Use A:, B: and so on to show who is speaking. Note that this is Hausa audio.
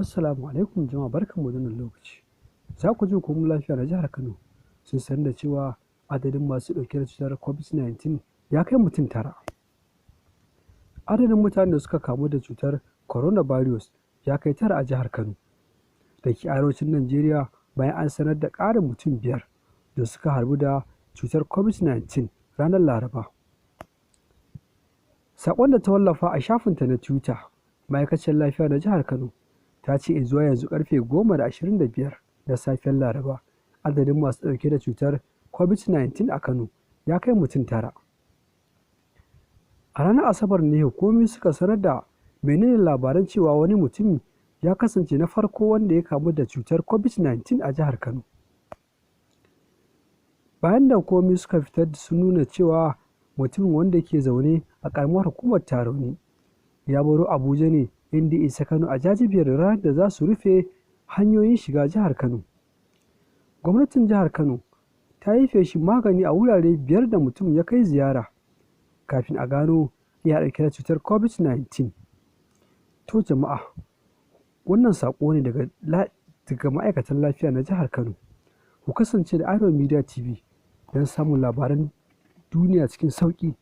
A: Assalamu alaikum jama'a, barkanmu da wannan lokaci. Za ku ji hukumomin lafiya na jihar Kano sun sanar da cewa adadin masu ɗauke da cutar COVID-19 ya kai mutum 9. Adadin mutanen da suka kamu da cutar coronavirus ya kai 9 a jihar Kano da ke arewacin Najeriya, bayan an sanar da ƙarin mutum 5 da suka harbu da cutar COVID-19 ranar Laraba. Saƙon da ta wallafa a shafinta na Twitter, ma'aikaciyar lafiya na jihar Kano ta ce zuwa yanzu ƙarfe 10:25 na safiyar Laraba, adadin masu ɗauke da cutar COVID-19 a Kano ya kai mutum 9. A ranar Asabar ne hukumomi suka sanar da menene labaran cewa wani mutum ya kasance na farko wanda ya kamu da cutar COVID-19 a jihar Kano. Bayan da hukumomi suka fitar sun nuna cewa mutumin, wanda ke zaune a ƙaramar hukumar Tarauni, ya baro Abuja ne inda ya isa Kano a jajibiyar ranar da za su rufe hanyoyin shiga jihar Kano. Gwamnatin jihar Kano ta yi feshin magani a wurare 5 da mutum ya kai ziyara kafin a gano ya ɗauke da cutar COVID-19. To jama'a, wannan saƙo ne daga ma'aikatan lafiya na jihar Kano. Ku kasance da Arewa Media TV don samun labaran duniya cikin sauƙi.